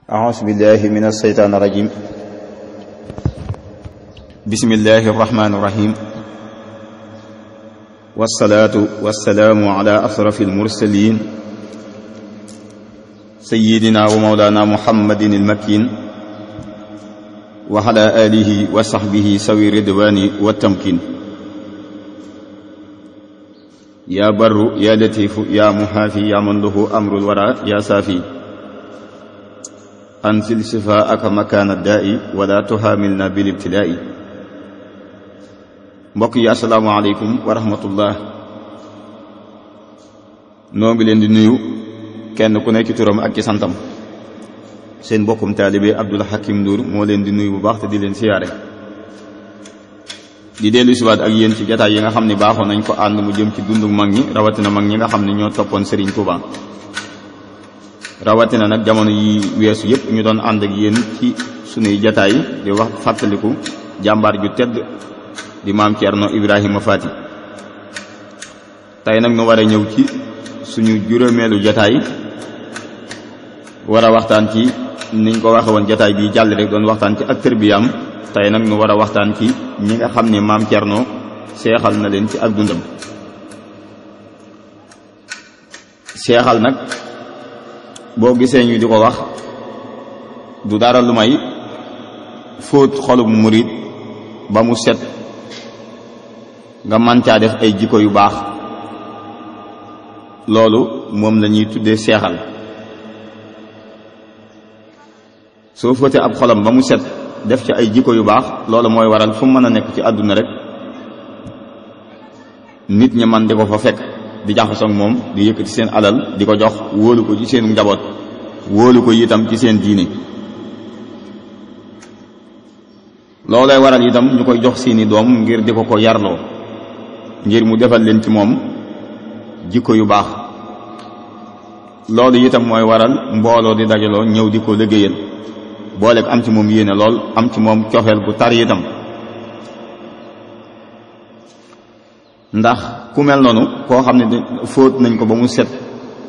أعوذ بالله من الشيطان الرجيم بسم الله الرحمن الرحيم والصلاة والسلام على أشرف المرسلين سيدنا ومولانا محمد المكين وعلى آله وصحبه سوي الرضوان والتمكين يا بر يا لطيف يا محافي يا من له أمر الورى يا سافي أنزل شفاءك مكان الداء ولا تحاملنا بالابتلاء mbokk yi asalaamaaleykum wa rahmatullah noo ngi leen di nuyu kenn ku nekk ci turam ak ci santam seen mbokkum taalibe Abdul Hakim Ndour moo leen di nuyu bu baax te di leen siyaare di dellu siwaat ak yéen ci jataay yi nga xam ne baaxoon nañ ko ànd mu jëm ci dundu mag ñi rawatina mag ñi nga xam ne ñoo toppoon Serigne Touba rawatina nag jamono yi weesu yëpp ñu doon ànd ak yéen ci sunuy jataay di wax fàttaliku jàmbaar ju tedd di maam Thierno Ibrahima Faty tey nag nu war a ñëw ci suñu juróomeelu jataay war a waxtaan ci niñ ko waxe woon jataay bi jàll rek doon waxtaan ci ak tërbiyaam tey nag nu war a waxtaan ci ñi nga xam ne maam Thierno seexal na leen ci ak dundam seexal nag boo gisee ñu di ko wax du dara lu may fóot xolub murid ba mu set nga man caa def ay jikko yu baax loolu moom la ñuy tuddee seexal soo fóotee ab xolam ba mu set def ci ay jikko yu baax loolu mooy waral fu mën a nekk ci àdduna rek nit ñi man di ko fa fekk di jaxasoo ak moom di yëkkati seen alal di ko jox wóolu ko ci seen njaboot wóolu ko itam ci seen diine loolay waral itam ñu koy jox seeni doom ngir di ko yarloo ngir mu defal leen ci moom jikko yu baax loolu itam mooy waral mbooloo di dajaloo ñëw di ko liggéeyal booleeg am ci moom yéene lool am ci moom cofeel bu tar itam ndax ku mel noonu koo xam ne fóot nañ ko ba mu set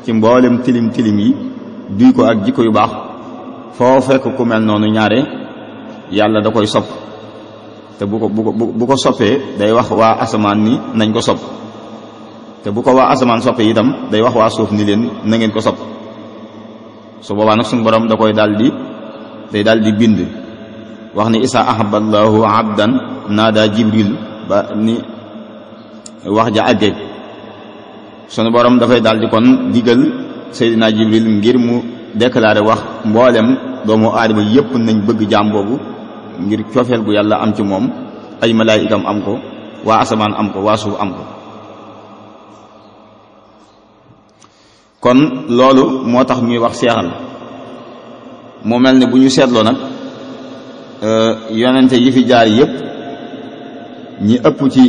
ci mboolem tilim tilim yi duy ko ak jikko yu baax foo fekk ku mel noonu ñaare yàlla da koy sopp te bu ko soppee day wax waa asamaan ni nañ ko sopp te bu ko waa asamaan soppee itam day wax waa suuf ni leen na ngeen ko sopp su boobaa nag suñu borom da koy day daal di bind wax ni isa ahaballahu abdan naada jibril ba ni wax ja àggee sunu borom dafay daal di kon digal Seydina Jibril ngir mu déclaré wax mboolem doomu aadama yépp nañ bëgg jaam boobu ngir cofeel gu yàlla am ci moom ay malaayikam am ko waa asamaan am ko waa suuf am ko kon loolu moo tax ñuy wax seexal mu mel ne bu ñu seetloo nag yonente yi fi jaar yépp ñi ëpp ci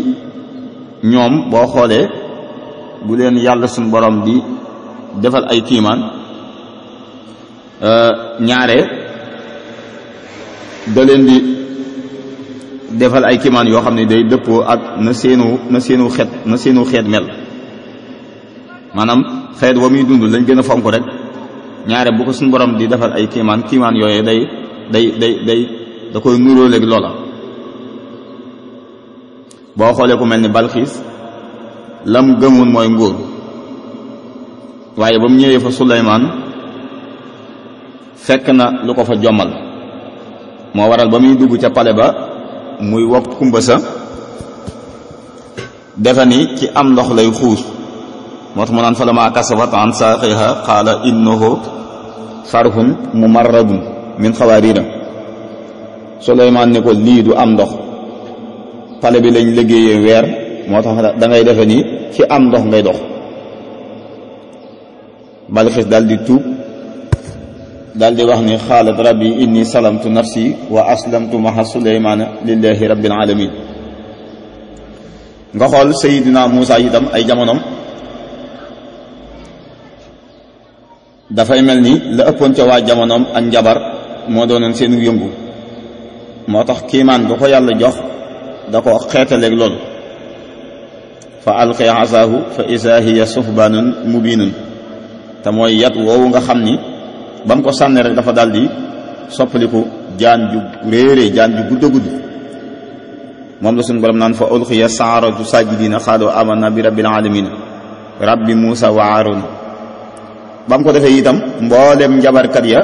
ñoom boo xoolee bu leen yàlla suñu borom di defal ay kiimaan ñaare da leen di defal ay kiimaan yoo xam ne day dëppoo ak na seenu xeet mel maanaam xeet wa muy dund lañ gën a fonk rek ñaare bu ko suñu borom di defal ay kiimaan yooyu da koy nuróo léegi loola boo xoolee ku mel ni Balxiis lam gëmoon mooy nguur waaye ba mu ñëwee fa Suleymaan fekk na lu ko fa jommal moo waral ba muy dugg ca pale ba muy wopp kumba sa defe ni ci am ndox lay xuus moo tax mu naan fa lama kasafat an saaqiha qaala innahu sarhun mumarradun min xawaarira Suleymaan ni ko lii du am ndox pale bi lañ liggéeyee weer moo tax da ngay defe ni ci am ndox ngay dox Balxiis daal di tuub daal di wax ni xaalat rabbi inni salamtu nafsi wa aslamtu maha Suleymaana lillahi rabbil alamin nga xool Seydina Muusa itam ay jamonom dafay mel ni la ëppoon ca waa jamonoom ak njabar moo doonoon seenu yëngu moo tax kiimaan ga ko yàlla jox da ko xeetaleeg loolu fa alqi asaahu fa isaa hiya suhbaanun mubiinun te mooy yat woowu nga xam ni ba mu ko sànne rek dafa daldi soppaliku jaan ju réerée jaan ju gudd a gudd moom la suñu borom naan fa ulqiya saharatu sajidina xaalu amanna bi rabbil alamin rabbi Muusa wa Haaruna ba mu ko defee itam mboolem njabarkat ya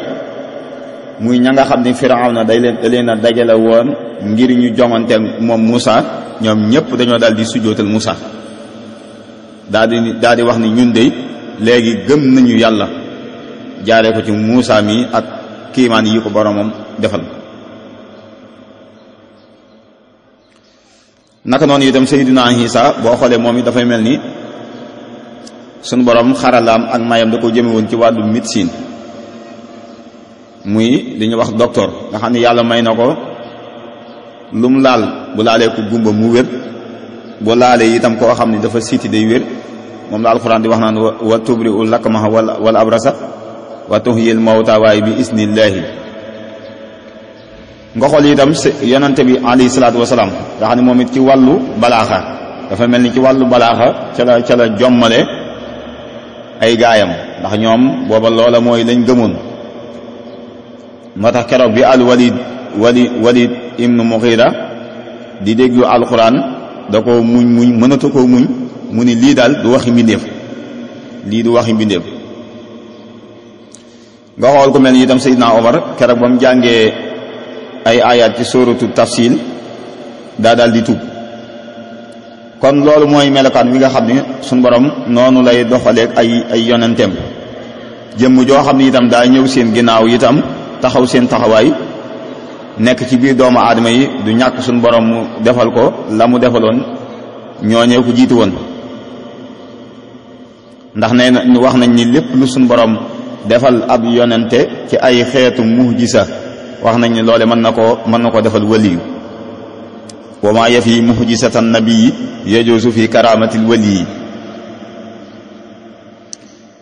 muy ña nga xam ne Firawna da leen a dajale woon ngir ñu joŋante moom Muusa ñoom ñëpp dañoo daal di sujjootal Muusa daal di wax ni ñun de léegi gëm nañu yàlla jaaree ko ci Muusa mi ak kiimaan yi ko boromam defal. naka noonu itam Seydina Isa boo xoolee moom it dafay mel ni sunu borom xaralaam ak mayam da ko jëme woon ci wàllu médecine muy li ñuy wax docteur nga xam ne yàlla may na ko lu mu laal bu laalee ko gumba mu wér bu laalee itam koo xam ne dafa siiti day wér moom la alxuraan di wax naan wa tubri ul lakmaha wala abrasa wa tuhyil mawta waaye bi isnillaahi nga xool itam yonante bi alayhi salaatu wasalaam nga xam ne moom it ci wàllu balaaxa dafa mel ni ci wàllu balaaxa ca la jommale ay gaayam ndax ñoom booba loola mooy lañ gëmoon moo tax keroog bi al walid ibnu Mughira di déglu alquran da ko muñ mënatu koo muñ mu ni lii daal du waxi mbindéef nga xool ku mel ni itam Seydina Omar keroog ba mu jàngee ay ayat ci sóoratu tafsil daal di tuub kon loolu mooy melokaan wi nga xam ne suñu borom noonu lay doxaleeg ay yonenteem jëmm joo xam ne itam daa ñëw seen ginnaaw itam taxaw seen taxawaay nekk ci biir doomu aadama yi du ñàkk suñu borom mu defal ko la mu defaloon ñooñee ko jiitu woon ndax nee na wax nañ ni lépp lu suñu borom defal ab yonente ci ay xeetu muhjisa wax nañ ni loole mën na ko defal waliyu wa maa yafi muhjisatan nabii yajuuzu fi karamatil waliyi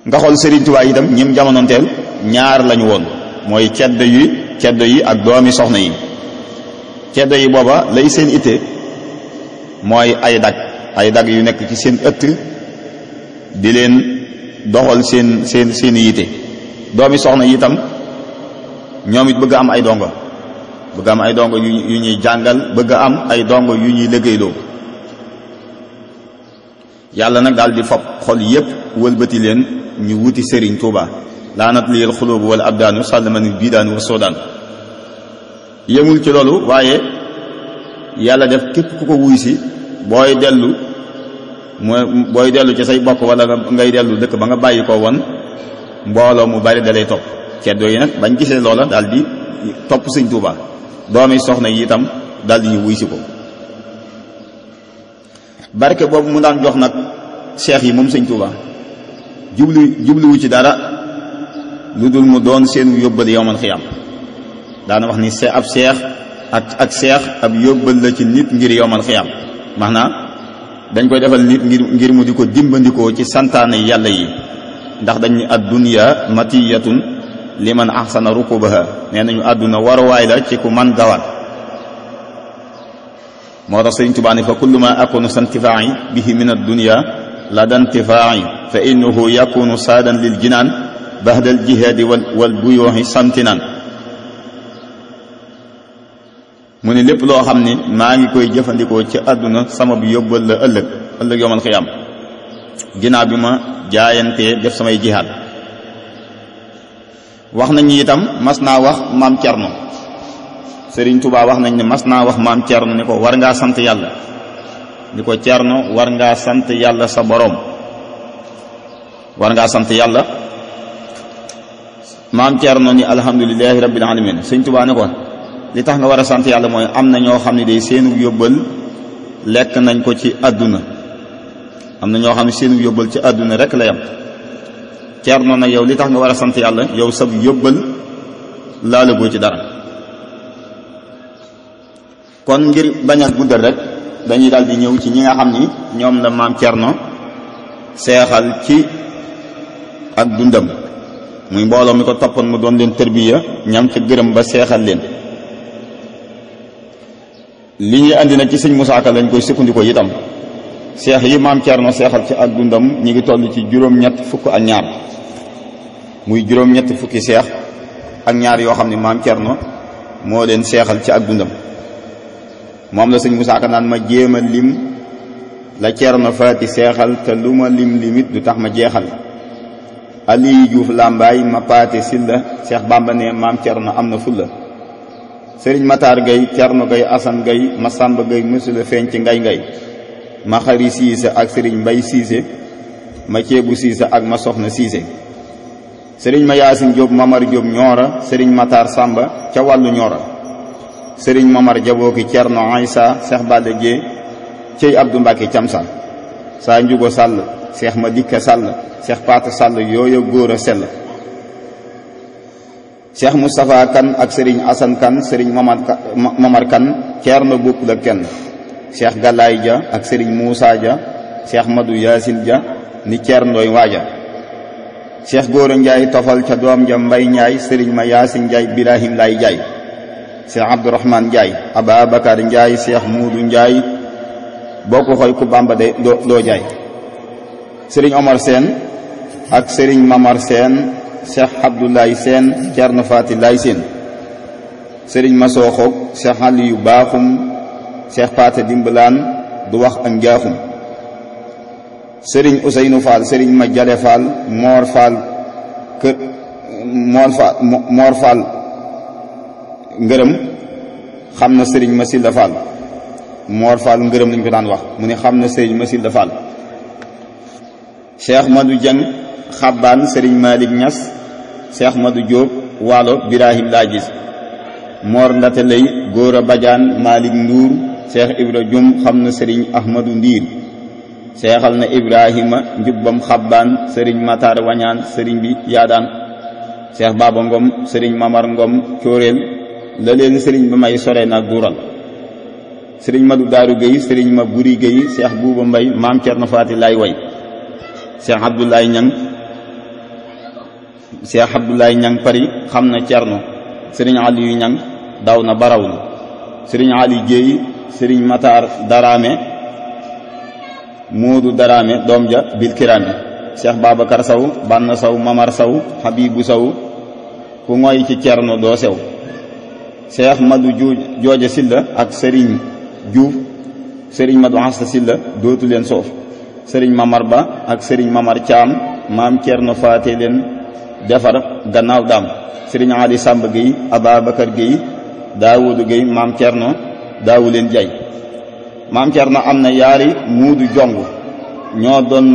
nga xool Sëriñ Tuubaa itam ñim jamonoonteel ñaar lañu woon mooy ceddo yi ak doomi soxna yi ceddo yi booba lay seen itte mooy ay dag yu nekk ci seen ëtt di leen doxal seen yitte doomi soxna yi itam ñoom it bëgg am ay dongo yu ñuy jàngal bëgg am ay dongo yu ñuy liggéeyloo yàlla nag daal di fab xol yépp wëlbati leen ñu wuti Sëriñ Tuubaa laanat liyal xulubu wala abdaanu sàllamanil biidaanu wa soodaan yemul ci loolu waaye yàlla def képp ku ko wuy si booy dellu ci say bokk wala ngay dellu dëkk ba nga bàyyi ko woon mbooloo mu bari dalay topp ceddo yi nag bañ gisee loola daal di topp Sëriñ Tuubaa doomi soxna yi itam daal di ñu wuy si ko barke boobu mu daan jox nag seex yi moom Sëriñ Tuubaa jubluwu ci dara lu dul mu doon seen yóbbal yowmal xiyaam daana wax ni ab seex ak seex ab yóbbal la ci nit ngir yowmal xiyaam maanaam dañ koy defal nit ngir mu di ko dimbandikoo ci santaane yàlla yi ndax dañ ni ad-dunya matiyatun liman ahsana rukubaha nee nañu àdduna waruwaay la ci ku man gawaat moo tax Sëriñ Tuubaa ne fa kullu ma akunu santifaa'i bihi min ad-dunya la dantifaa'i fa innahu yakunu saadan lil jinaan bahdal jihaadi wal buyuuhi samtinan mu ne lépp loo xam ne maa ngi koy jëfandikoo ci àdduna sama bi yóbbal la ëllëg yawmal xiyaam ginnaaw bi ma jaayantee def samay jihaad wax nañ ni itam mas naa wax maam Cerno Sëriñ Tuubaa wax nañ ne mas naa wax maam Cerno ni ko war ngaa sant yàlla ni ko Cerno war ngaa sant yàlla sa boroom war ngaa sant yàlla maam Cerno ni alhamdulillahi rabbil alamin Sëriñ Tuubaa ne ko li tax nga war a sant yàlla mooy am na ñoo xam ne day seenu yóbbal lekk nañ ko ci àdduna am na ñoo xam ne seenu yóbbal ci àdduna rek la yam Cerno nag yow li tax nga war a sant yàlla yow sab yóbbal laalagoo ci dara kon ngir bañ a guddal rek dañuy daal di ñëw ci ñi nga xam ni ñoom la maam Cerno seexal ci ak dundam muy mbooloo mi ko toppoon mu doon leen tërbiya ñam ca gërëm ba seexal leen li ñuy andi nag ci sëñ Musaa Ka lañ koy sukkandikoo itam seex yi maam Cerno seexal ci ak dundam ñi ngi toll ci juróom-ñett fukk ak ñaar muy juróom-ñett fukki seex ak ñaar yoo xam ne maam Cerno moo leen seexal ci ak dundam. moom la sëñ Musaa Ka naan ma jéema lim la Cerno Faati seexal te lu ma lim limit du tax ma jeexal. Aliyu Juuf Lambaay ma paate silla Seex Bàmba ne maam Cerno am na fulla. sëriñ Mataar Gay Cerno Gay Asan Gay ma Sàmba Gay mësula feeñ ci ngay ngay ma xari siise ak sëriñ Mbay siise ma ceebu siise ak ma soxna siise. sëriñ ma Yaasin Jóob Mamar Jóob ñoora sëriñ Mataar Sàmba ca wàllu ñoora. sëriñ Mamar Jabooki Cerno Aysa Seex Balla Jee cey Abdu Mbàkke Camsa. saa njugo sàll Seex ma dikka sàll Seex Paata Sàll yooya góor a sell. Seex Mustapha Kan ak sëriñ Asan Kan sëriñ Mamar Kan Cerno bopp la kenn. Seex Galaay Ja ak sëriñ Muusaa Ja Seex Madu Yaasin Ja ni Cerndooy waaja. Seex Góora Njaay tofal ca doom ja Mbay Njaay sëriñ ma Yaasin Njaay Birahim Lay Njaay. Seex Abdurahmaan Njaay Ababakar Njaay Seex Muudu Njaay boo ko xoy ku Bàmba de doo jaay. sëriñ Omar Seen ak sëriñ Mamar Seen Seex Abdoulaye Seen Cerno Faati Lay Seen. sëriñ Masooxoog Seex Aliyu Baaxum Seex Paate Dimbalaan du wax ak njaaxum. sëriñ Useynu Faal sëriñ ma Jale Faal Moor Faal kër Moor Faal ngërëm xam na sëriñ ma Silla Faal. Moor Faal ngërëm lañ ko daan wax mu ne xam na sëriñ ma Silla Faal. Cheikh Madu Jeng Xabbaan sëriñ Malik Ñas Cheikh Madu Jóob Waalo Birahim laa gis. Moor Ndate Lay Góora Bajaan Malik Nduur Cheikh Ibra Jum xam na sëriñ Ahmadu Ndiir. seexal na Ibrahima njubbam Xabbaan sëriñ Matar Wañaan sëriñ bi yaadaan. Cheikh Baba Ngom sëriñ Mamar Ngom Cóoreel la leen sëriñ ba may sore nag duural. sëriñ Madu Daaru Géy sëriñ ma Buri Géy Cheikh Buuba Mbay maam Cerno Faati lay way. Cheikh Abdoulaye Ñang Pari xam na Cerno. sëriñ Aliyu Ñang daw na barawlu. sëriñ Ali Jéey sëriñ Matar Daraame Moodu Daraame doom ja bil kiraame. Cheikh Babacar Saw Banna Saw Mamar Saw Habibu Saw ku ngoy ci Cerno doo sew. Cheikh Madu Jooja Silla ak sëriñ Juuf sëriñ Madu Asta Silla dootu leen soof. sëriñ Mamar Ba ak sëriñ Mamar Caam maam Cerno Faate leen defar gannaaw daam. sëriñ Ali Sàmb Géy Ababakar Géy Daawudu Géy maam Cerno daawu leen jay. maam Cerno am na yaari muudu jong ñoo doon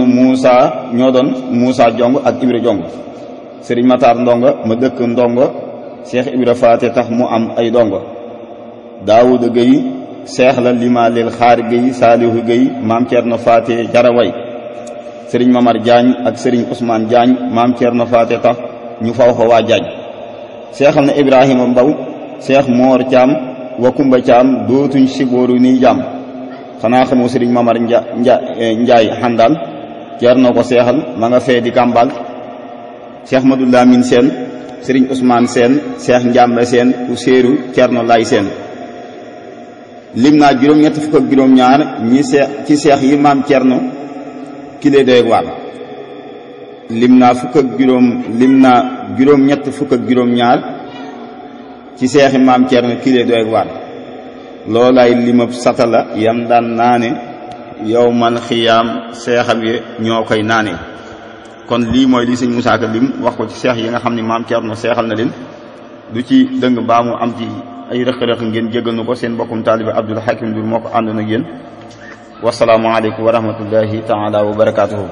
Muusa jong ak Ibra jong. sëriñ Matar Ndongo ma dëkk Ndongo Cheikh Ibra Faate tax mu am ay dongo. Daawudu Géy seex la Limaaleel Xaar Géy Saalihu Géy maam Cerno Faate jaraway. sëriñ Mamar Jaañ ak sëriñ Ousmane Jaañ maam Cerno Faate tax ñu faw ko waa Jaañ. seexal na Ibrahima Mbaw Seex Moor Caam wa Kumba Caam dootuñ sibooru ni jaam. xanaa xamoo sëriñ Mamar Njaay Xandal Cerno ko seexal ma nga fee di Kàmbal. Seex Madu Lamin Seen sëriñ Ousmane Seen Seex Njàmbe Seen ku séeru Cerno Lay Seen. lim naa juróom-ñett fukk ak juróom-ñaar ñi ci seex yi maam Cerno kile doy waar. lim naa juróom-ñett fukk ak juróom-ñaar ci seexi maam Cerno kile doy waar. loolaay limab satala yam daan naane yawmal xiyaam seexam yi ñoo koy naane. kon lii mooy li sëñ Musaa Ka lim wax ko ci seex yi nga xam ne maam Cerno seexal na leen. du ci dëng baa mu am ci ay rëq-rëq ngeen jéggal nu ko. seen mbokkum taalibe Abdul Hakim Ndour moo ko àndoon ak yéen. wasalaamu aleykum wa rahmatullahi taala wa barakaatuhu.